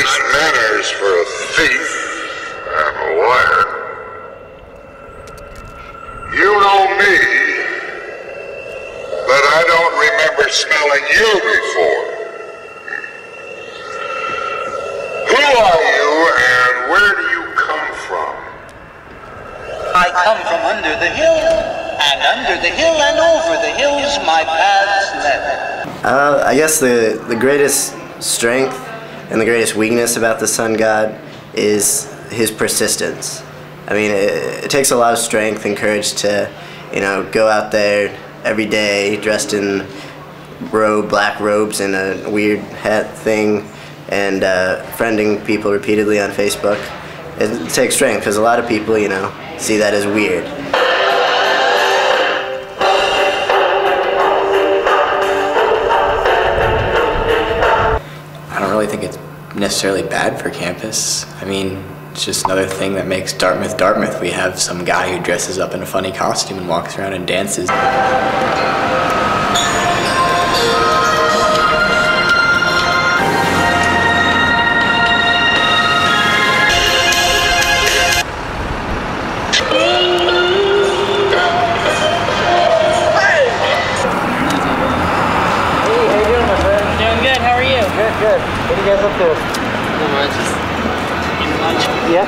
nice manners for a thief and a liar. You know me, but I don't remember smelling you before. Who are you and where do you come from? I come from under the hill, and under the hill and over the hills my paths led. I guess the greatest strength and the greatest weakness about the sun god is his persistence. I mean, it takes a lot of strength and courage to, go out there every day dressed in black robes and a weird hat thing and friending people repeatedly on Facebook. It takes strength because a lot of people, see that as weird. I don't really think it's necessarily bad for campus. I mean, it's just another thing that makes Dartmouth Dartmouth. We have some guy who dresses up in a funny costume and walks around and dances. Good. What are you guys up to? Just eating lunch. Yeah.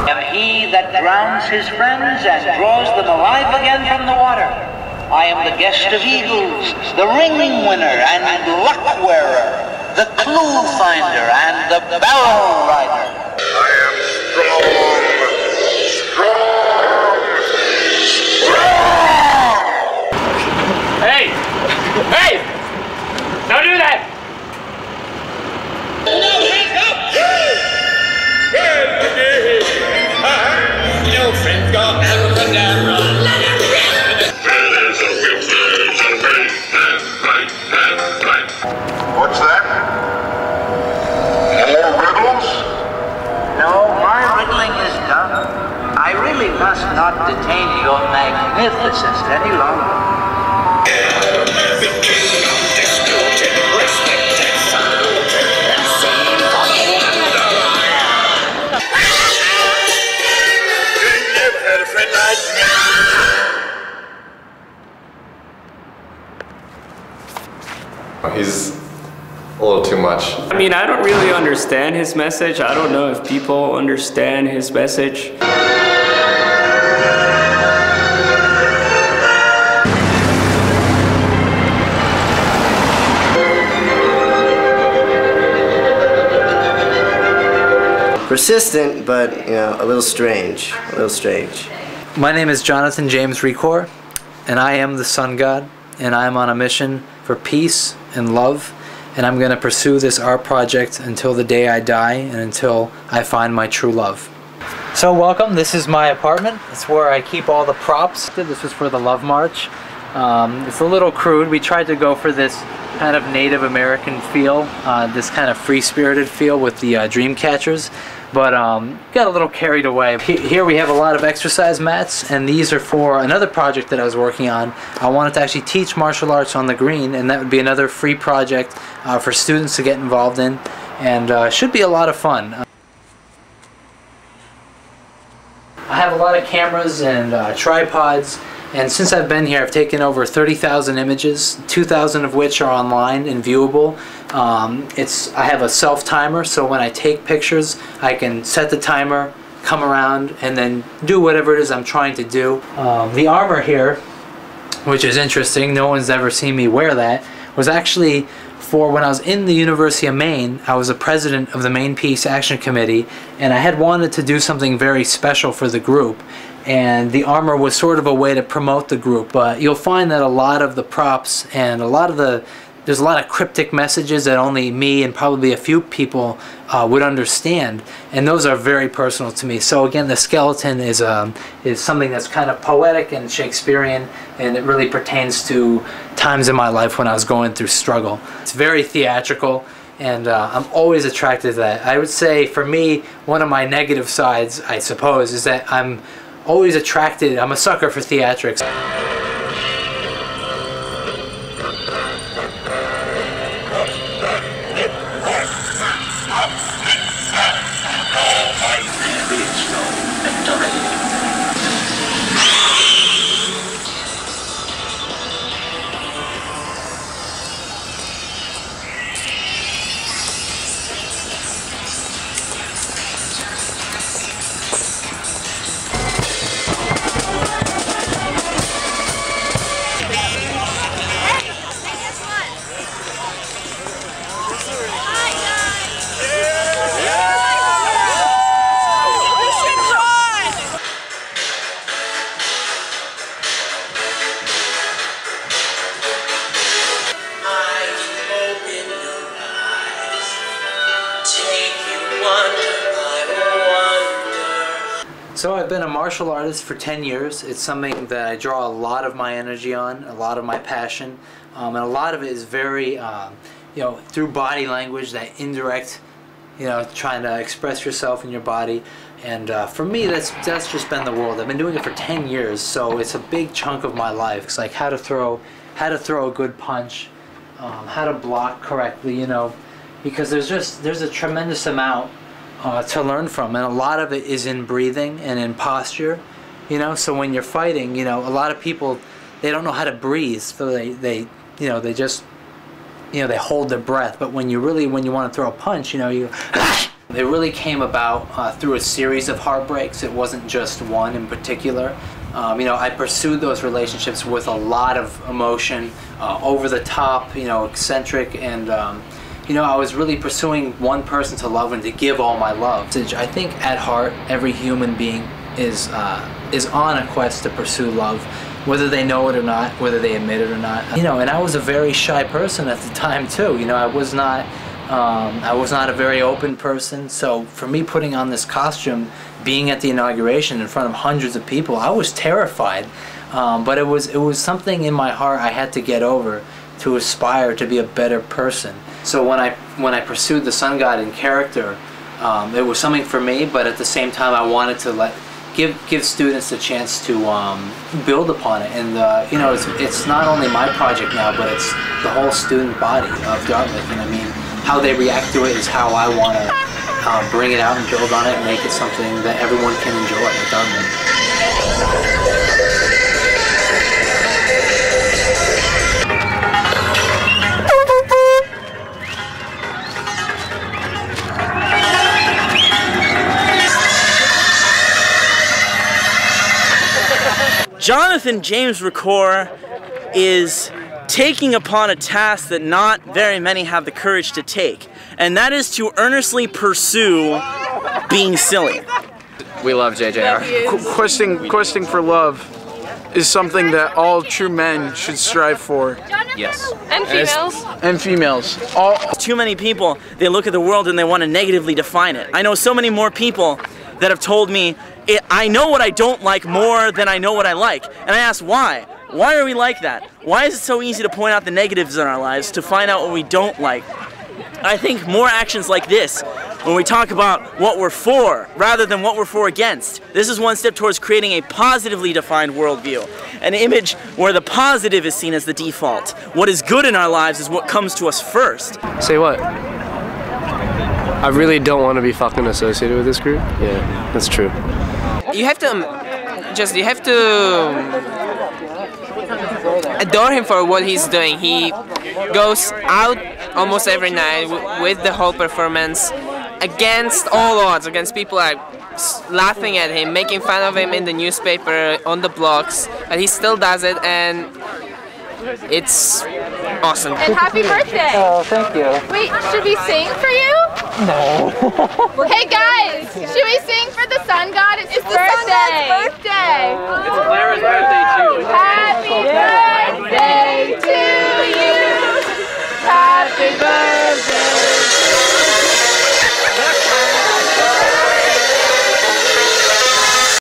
Am he that drowns his friends and draws them alive again from the water. I am the guest of eagles, the ring winner and luck wearer, the clue finder and the barrel rider. I am strong, strong, strong! Hey! Hey! Don't do that! No, hands up! No friends go abracadabra. What's that? More riddles? No, my riddling is done. I really must not detain your magnificence any longer. Never had a friend like me. He's a little too much. I mean, I don't really understand his message. I don't know if people understand his message. Persistent, but a little strange. My name is Jonathan James Recor, and I am the sun god, and I am on a mission for peace and love, and I'm going to pursue this art project until the day I die and until I find my true love. So welcome, this is my apartment. It's where I keep all the props. This was for the Love March. It's a little crude. We tried to go for this kind of Native American feel, this kind of free-spirited feel with the dream catchers. But got a little carried away. Here we have a lot of exercise mats, and these are for another project that I was working on. I wanted to actually teach martial arts on the green, and that would be another free project for students to get involved in, and should be a lot of fun. I have a lot of cameras and tripods, and since I've been here I've taken over 30,000 images, 2,000 of which are online and viewable. I have a self-timer, so when I take pictures I can set the timer, come around, and then do whatever it is I'm trying to do. The armor here, which is interesting, no one's ever seen me wear that, was actually for when I was in the University of Maine. I was the president of the Maine Peace Action Committee, and I had wanted to do something very special for the group, and the armor was sort of a way to promote the group. But you'll find that a lot of the props and there's a lot of cryptic messages that only me and probably a few people would understand, and those are very personal to me. So again, the skeleton is something that's kind of poetic and Shakespearean, and it really pertains to times in my life when I was going through struggle. It's very theatrical, and I'm always attracted to that. I would say for me, one of my negative sides, I suppose, is that I'm always attracted, I'm a sucker for theatrics. So I've been a martial artist for 10 years. It's something that I draw a lot of my energy on, a lot of my passion, and a lot of it is very, you know, through body language, that indirect, you know, trying to express yourself in your body. And for me, that's just been the world. I've been doing it for 10 years, so it's a big chunk of my life. It's like how to throw a good punch, how to block correctly, you know, because there's a tremendous amount to learn from, and a lot of it is in breathing and in posture, you know. So when you're fighting, you know, a lot of people, they don't know how to breathe, so they you know, they just, you know, they hold their breath. But when you want to throw a punch, you know, you it really came about through a series of heartbreaks. It wasn't just one in particular. You know, I pursued those relationships with a lot of emotion, over the top, you know, eccentric, and you know, I was really pursuing one person to love and to give all my love. I think at heart, every human being is on a quest to pursue love, whether they know it or not, whether they admit it or not. You know, and I was a very shy person at the time too. You know, I was not a very open person. So for me, putting on this costume, being at the inauguration in front of hundreds of people, I was terrified. But it was something in my heart I had to get over, to aspire to be a better person. So when I pursued the sun god in character, it was something for me, but at the same time I wanted to give students a chance to build upon it. And you know, it's not only my project now, but it's the whole student body of Dartmouth. And I mean, how they react to it is how I want to bring it out and build on it and make it something that everyone can enjoy at Dartmouth. Jonathan James Ricord is taking upon a task that not very many have the courage to take, and that is to earnestly pursue being silly. We love JJR. Questing for love is something that all true men should strive for. Yes. And females. And females. Too many people, they look at the world and they want to negatively define it. I know so many more people that have told me, I know what I don't like more than I know what I like. And I ask why? Why are we like that? Why is it so easy to point out the negatives in our lives, to find out what we don't like? I think more actions like this, when we talk about what we're for, rather than what we're for against, this is one step towards creating a positively defined worldview. An image where the positive is seen as the default. What is good in our lives is what comes to us first. Say what? I really don't want to be fucking associated with this group. Yeah, that's true. You have to adore him for what he's doing. He goes out almost every night with the whole performance against all odds, against people like laughing at him, making fun of him in the newspaper, on the blogs, but he still does it, and it's awesome. And happy birthday! Oh, thank you. Wait, should we sing for you? No. Hey guys, should we sing for the sun god? It's his birthday! It's hilarious.